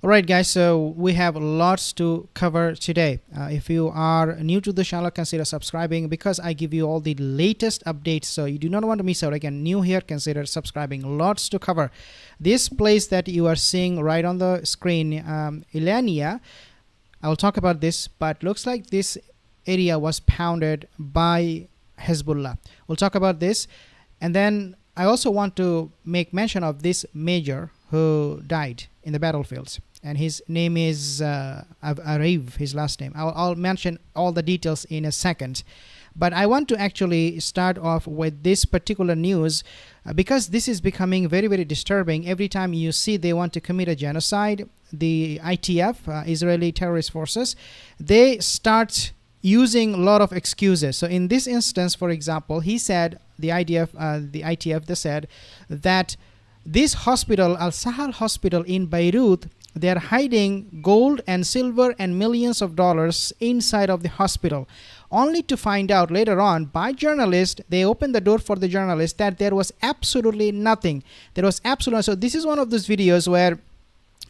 Alright guys, so we have lots to cover today. If you are new to the channel, consider subscribing because I give you all the latest updates, so you do not want to miss out. Again, new here, consider subscribing. Lots to cover. This place that you are seeing right on the screen, Ilania, I will talk about this, but looks like this area was pounded by Hezbollah. We'll talk about this, and then I also want to make mention of this major who died in the battlefields, and his name is Ariv, his last name. I'll mention all the details in a second, but I want to actually start off with this particular news because this is becoming very, very disturbing. Every time you see they want to commit a genocide, the ITF, Israeli terrorist forces, they start using a lot of excuses. So in this instance, for example, he said, the ITF, they said that this hospital, Al-Sahal hospital in Beirut, they are hiding gold and silver and millions of dollars inside of the hospital, only to find out later on by journalists. They opened the door for the journalists that there was absolutely nothing. There was absolutely. So this is one of those videos where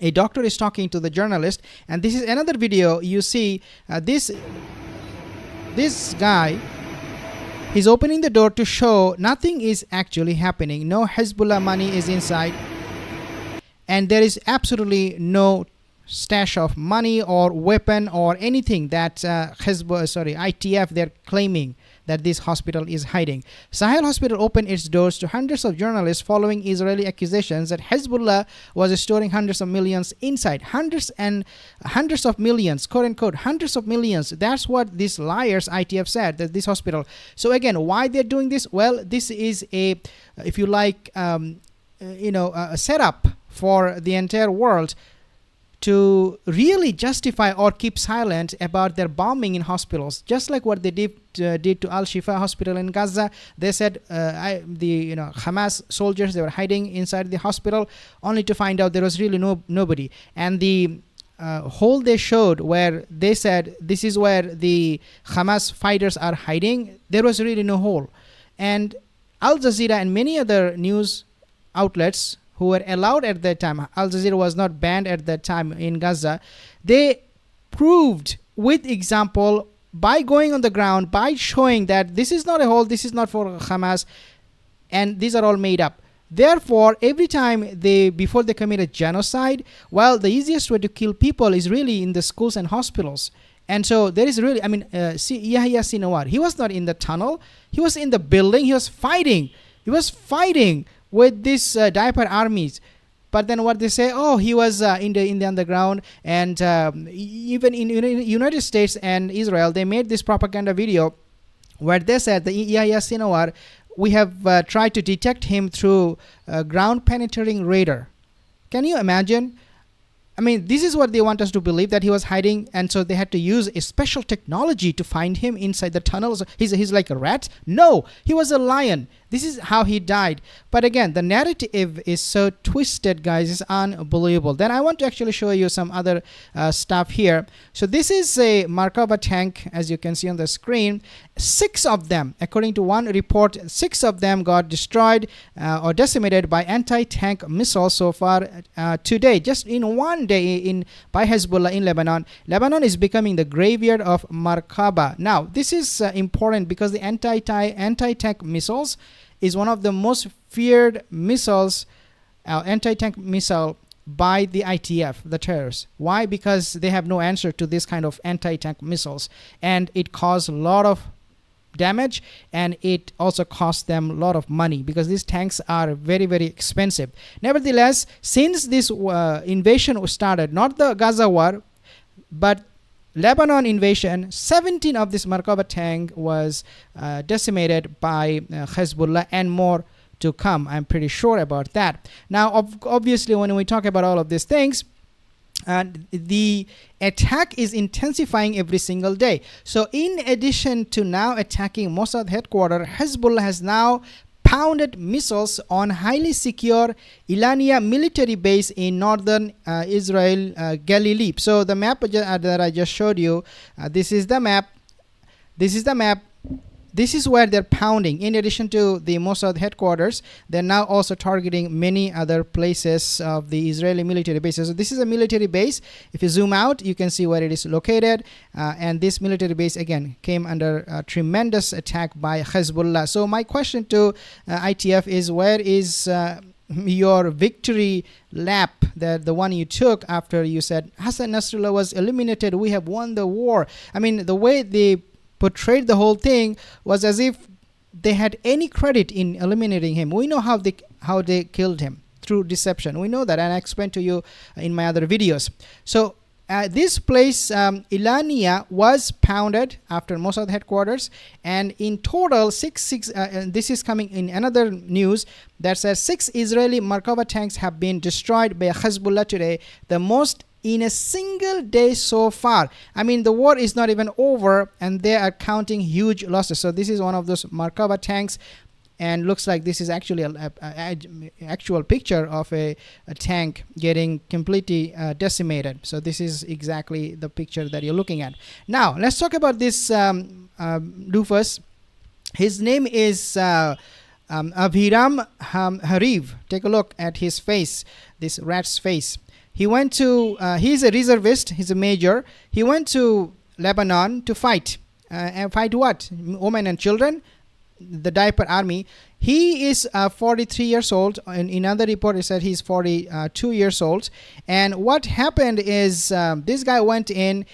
a doctor is talking to the journalist, and this is another video. You see this guy, he's opening the door to show nothing is actually happening. No Hezbollah money is inside, and there is absolutely no stash of money or weapon or anything that ITF, they're claiming that this hospital is hiding. Sahel Hospital opened its doors to hundreds of journalists following Israeli accusations that Hezbollah was storing hundreds of millions inside. Hundreds of millions, quote unquote, hundreds of millions. That's what these liars ITF said, that this hospital. So again, why they're doing this? Well, this is a, if you like, a setup for the entire world to really justify or keep silent about their bombing in hospitals, just like what they did to Al-Shifa hospital in Gaza. They said Hamas soldiers, they were hiding inside the hospital, only to find out there was really nobody. And the hole they showed where they said this is where the Hamas fighters are hiding, there was really no hole. And Al Jazeera and many other news outlets who were allowed at that time, Al Jazeera was not banned at that time in Gaza, they proved with example by going on the ground, by showing that this is not a hole, this is not for Hamas, and these are all made up. Therefore, every time before they commit a genocide, well, the easiest way to kill people is really in the schools and hospitals. And so there is really, Yahya Sinawar, he was not in the tunnel, he was in the building, he was fighting with these diaper armies. But then what they say, oh, he was in the underground. And even in United States and Israel, they made this propaganda video where they said the Yahya Sinawar, we have tried to detect him through ground penetrating radar. Can you imagine? I mean, this is what they want us to believe, that he was hiding, and so they had to use a special technology to find him inside the tunnels. He's like a rat? No, he was a lion. This is how he died. But again, the narrative is so twisted, guys. It's unbelievable. Then I want to actually show you some other stuff here. So this is a Merkava tank, as you can see on the screen. 6 of them, according to one report, 6 of them got destroyed or decimated by anti-tank missiles so far today, just in one day by Hezbollah in Lebanon. Lebanon is becoming the graveyard of Merkava. Now, this is important because the anti-tank missiles is one of the most feared missiles, anti-tank missile by the ITF, the terrorists. Why? Because they have no answer to this kind of anti-tank missiles, and it caused a lot of damage, and it also cost them a lot of money because these tanks are very, very expensive. Nevertheless, since this invasion started, not the Gaza war, but Lebanon invasion, 17 of this Merkava tank was decimated by Hezbollah, and more to come. I'm pretty sure about that. Now, obviously, when we talk about all of these things, the attack is intensifying every single day. So in addition to now attacking Mossad headquarters, Hezbollah has now pounded missiles on highly secure Ilania military base in northern Israel, Galilee. So the map that I just showed you, this is the map. This is the map. this is where they're pounding. In addition to the Mossad headquarters, they're now also targeting many other places of the Israeli military bases. So this is a military base. If you zoom out, you can see where it is located. And this military base, again, came under a tremendous attack by Hezbollah. So my question to ITF is, where is your victory lap, the one you took after you said Hassan Nasrallah was eliminated, we have won the war? I mean, the way they portrayed the whole thing was as if they had any credit in eliminating him. We know how they killed him, through deception. We know that, and I explained to you in my other videos. So this place, Ilania, was pounded after Mossad headquarters, and in total, this is coming in another news that says 6 Israeli Merkava tanks have been destroyed by Hezbollah today, the most in a single day so far. I mean, the war is not even over, and they are counting huge losses. So this is one of those Merkava tanks, and looks like this is actually an actual picture of a tank getting completely decimated. So this is exactly the picture that you're looking at. Now let's talk about this doofus. His name is Aviram Hariv. Take a look at his face, this rat's face. He went to, he's a reservist, he's a major. He went to Lebanon to fight. And fight what? Women and children? The diaper army. He is 43 years old. In another report, it said he's 42 years old. And what happened is this guy went in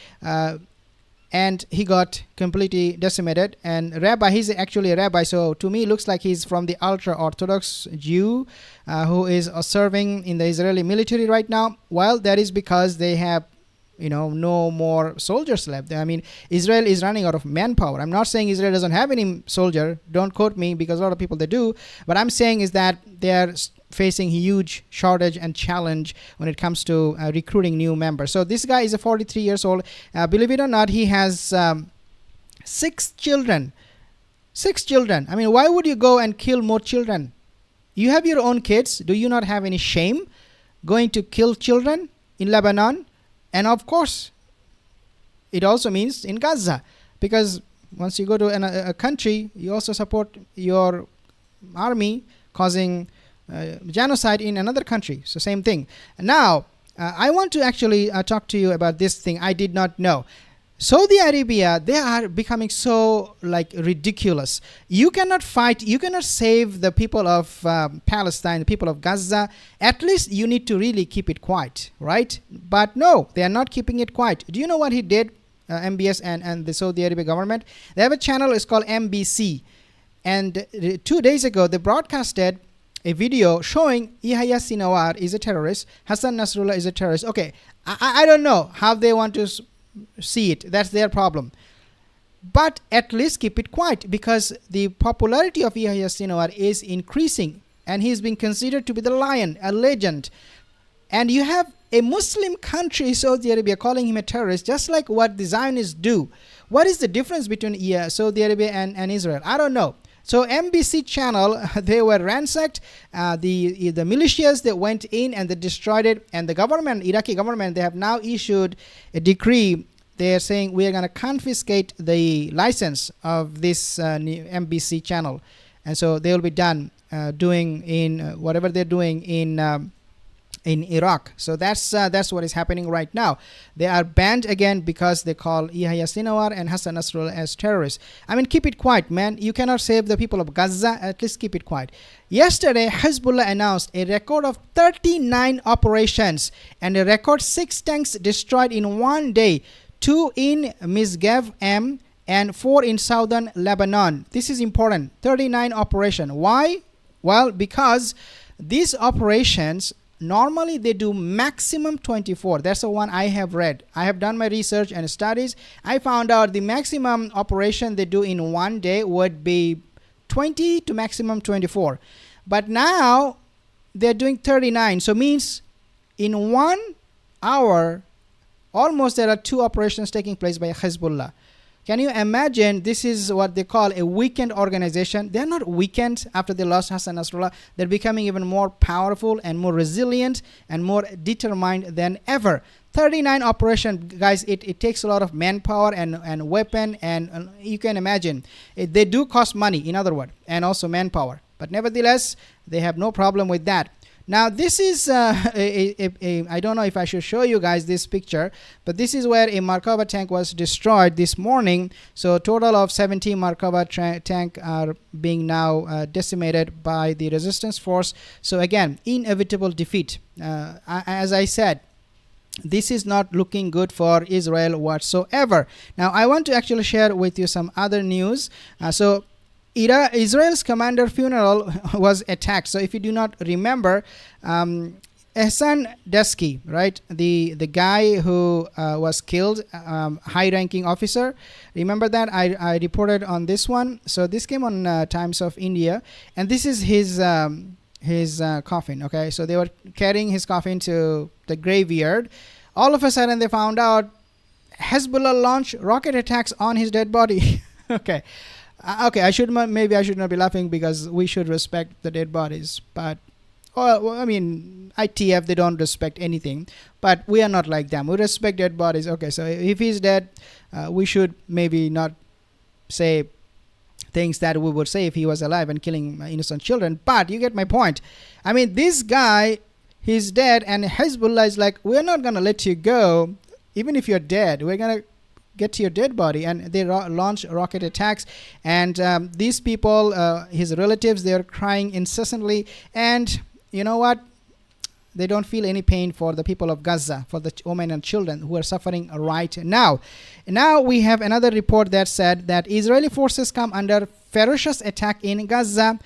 and he got completely decimated. And rabbi, he's actually a rabbi, so to me it looks like he's from the ultra-Orthodox Jew who is serving in the Israeli military right now. Well, that is because they have no more soldiers left. I mean, Israel is running out of manpower. I'm not saying Israel doesn't have any soldier. Don't quote me, because a lot of people, they do. But I'm saying is that they're facing huge shortage and challenge when it comes to recruiting new members. So this guy is a 43 years old. Believe it or not, he has 6 children. 6 children. I mean, why would you go and kill more children? You have your own kids. Do you not have any shame going to kill children in Lebanon? And of course, it also means in Gaza, because once you go to a country, you also support your army causing genocide in another country. So same thing. Now, I want to actually talk to you about this thing I did not know. Saudi Arabia, they are becoming so ridiculous. You cannot fight, you cannot save the people of Palestine, the people of Gaza. At least you need to really keep it quiet, right? But no, they are not keeping it quiet. Do you know what he did, MBS and the Saudi Arabia government? They have a channel, it's called MBC. And 2 days ago, they broadcasted a video showing Yahya Sinawar is a terrorist, Hassan Nasrallah is a terrorist. Okay, I don't know how they want to see it. That's their problem. But at least keep it quiet, because the popularity of Yahya Sinawar is increasing, and he's being considered to be the lion, a legend. And you have a Muslim country, Saudi Arabia, calling him a terrorist, just like what the Zionists do. What is the difference between Saudi Arabia and Israel? I don't know. So MBC channel, they were ransacked. The militias that went in and they destroyed it. And the government, Iraqi government, they have now issued a decree. They are saying we are going to confiscate the license of this new MBC channel. And so they will be done doing in whatever they're doing in Iraq. So that's what is happening right now. They are banned again because they call Yahya Sinawar and Hassan Nasrallah as terrorists. I mean, keep it quiet, man. You cannot save the people of Gaza. At least keep it quiet. Yesterday, Hezbollah announced a record of 39 operations and a record 6 tanks destroyed in one day, 2 in Misgav M and 4 in southern Lebanon. This is important. 39 operations. Why? Well, because these operations, normally they do maximum 24. That's the one I have read. I have done my research and studies. I found out the maximum operation they do in one day would be 20 to maximum 24. But now they're doing 39. So means in 1 hour, almost there are 2 operations taking place by Hezbollah. Can you imagine? This is what they call a weakened organization. They're not weakened after they lost Hassan Nasrallah. They're becoming even more powerful and more resilient and more determined than ever. 39 operation, guys. It takes a lot of manpower and weapon, and you can imagine they do cost money, in other words, and also manpower, but nevertheless they have no problem with that. Now this is I don't know if I should show you guys this picture, but this is where a Merkava tank was destroyed this morning. So total of 70 Merkava tank are being now decimated by the resistance force. So again, inevitable defeat. As I said, this is not looking good for Israel whatsoever. Now I want to actually share with you some other news. Israel's commander funeral was attacked. So if you do not remember, Ehsan Desky, right, the guy who was killed, high-ranking officer. Remember that I reported on this one. So this came on Times of India, and this is his coffin. Okay, so they were carrying his coffin to the graveyard. All of a sudden, they found out Hezbollah launched rocket attacks on his dead body. Okay. Okay, maybe I should not be laughing, because we should respect the dead bodies. But, well, I mean, ITF, they don't respect anything. But we are not like them. We respect dead bodies. Okay, so if he's dead, we should maybe not say things that we would say if he was alive and killing innocent children. But you get my point. I mean, this guy, he's dead, and Hezbollah is like, we're not going to let you go. Even if you're dead, we're going to get to your dead body. And they launch rocket attacks, and these people, his relatives, they're crying incessantly. And you know what, they don't feel any pain for the people of Gaza, for the women and children who are suffering right now. Now we have another report that said that Israeli forces come under ferocious attack in Gaza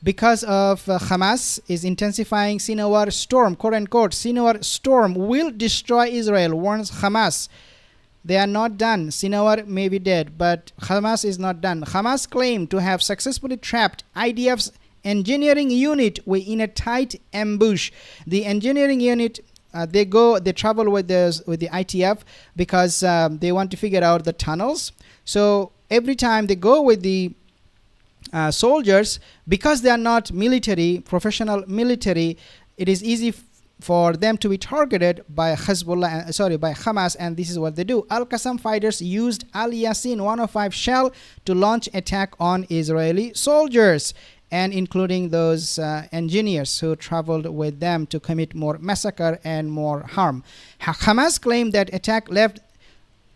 because of Hamas is intensifying Sinawar storm, quote unquote. Sinawar storm will destroy Israel, warns Hamas. They are not done. Sinawar may be dead, but Hamas is not done. Hamas claimed to have successfully trapped IDF's engineering unit in a tight ambush. The engineering unit, they travel with the ITF because they want to figure out the tunnels. So every time they go with the soldiers, because they are not professional military, it is easy for them to be targeted by Hamas, and this is what they do. Al-Qassam fighters used Al-Yasin 105 shell to launch attack on Israeli soldiers, and including those engineers who traveled with them to commit more massacre and more harm. Hamas claimed that attack left,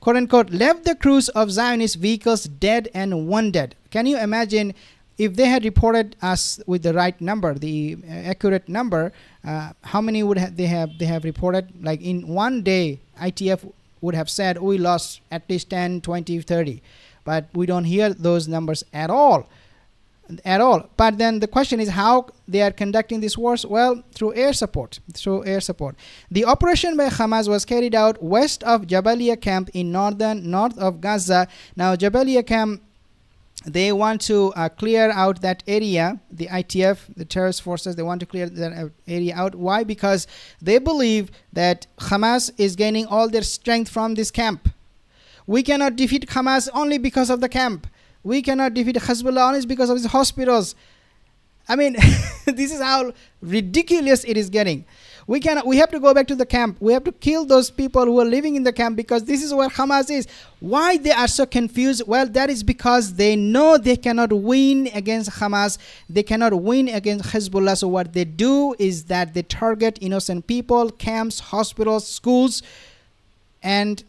quote unquote, left the crews of Zionist vehicles dead and wounded. Can you imagine if they had reported us with the right number, the accurate number? How many would they have reported? Like in one day, ITF would have said we lost at least 10, 20, 30, but we don't hear those numbers at all. But then the question is how they are conducting these wars. Well, through air support. The operation by Hamas was carried out west of Jabalia camp in north of Gaza. Now Jabalia camp, they want to clear out that area. The ITF, the terrorist forces, they want to clear that area out. Why? Because they believe that Hamas is gaining all their strength from this camp. We cannot defeat Hamas only because of the camp. We cannot defeat Hezbollah only because of his hospitals. I mean, this is how ridiculous it is getting. We have to go back to the camp. We have to kill those people who are living in the camp, because this is where Hamas is. Why they are so confused? Well, that is because they know they cannot win against Hamas. They cannot win against Hezbollah. So what they do is that they target innocent people, camps, hospitals, schools, and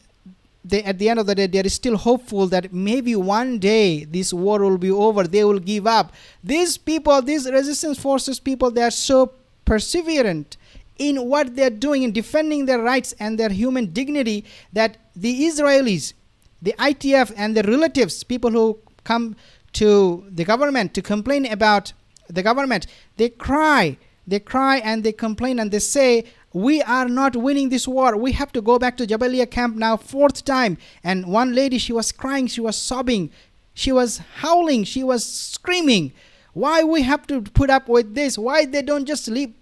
at the end of the day, they are still hopeful that maybe one day this war will be over. They will give up. These people, these resistance forces people, they are so perseverant in what they are doing, in defending their rights and their human dignity, that the Israelis, the ITF and their relatives, people who come to the government to complain about the government, they cry and they complain and they say, we are not winning this war. We have to go back to Jabalia camp now, 4th time. And one lady, she was crying, she was sobbing, she was howling, she was screaming. Why we have to put up with this? Why they don't just leave?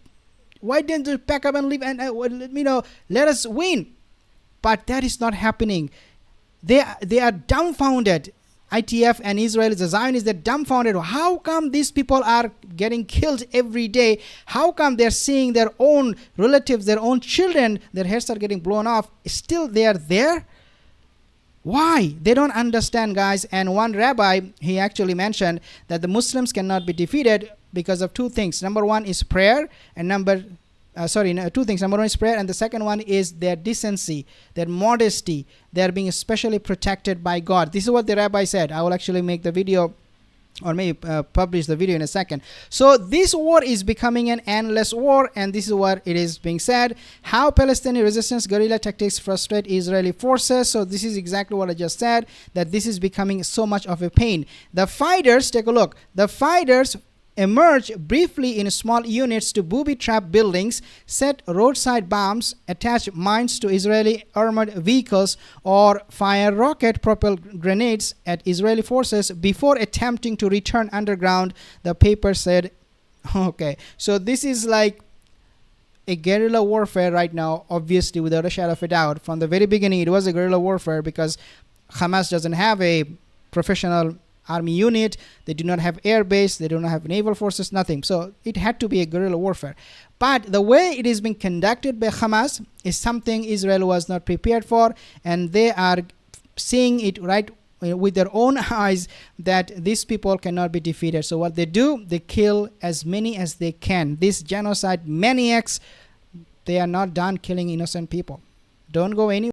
Why didn't they pack up and leave and let us win? But that is not happening. They are dumbfounded. ITF and Israel, the Zionists, they're dumbfounded. How come these people are getting killed every day? How come they're seeing their own relatives, their own children, their heads are getting blown off? Still they are there? Why? They don't understand, guys. And one rabbi, he actually mentioned that the Muslims cannot be defeated because of two things. Number one is prayer, and two things. Number one is prayer, and the second one is their decency, their modesty. They are being especially protected by God. This is what the rabbi said. I will actually make the video, or maybe publish the video in a second. So this war is becoming an endless war, and this is what it is being said. How Palestinian resistance guerrilla tactics frustrate Israeli forces. So this is exactly what I just said, that this is becoming so much of a pain. The fighters, take a look. The fighters emerge briefly in small units to booby-trap buildings, set roadside bombs, attach mines to Israeli armored vehicles, or fire rocket-propelled grenades at Israeli forces before attempting to return underground, the paper said. Okay, so this is like a guerrilla warfare right now, obviously, without a shadow of a doubt. From the very beginning, it was a guerrilla warfare because Hamas doesn't have a professional army unit, they do not have air base, they do not have naval forces, nothing. So it had to be a guerrilla warfare. But the way it is being conducted by Hamas is something Israel was not prepared for, and they are seeing it right with their own eyes that these people cannot be defeated. So what they do, they kill as many as they can. These genocide maniacs, they are not done killing innocent people. Don't go anywhere.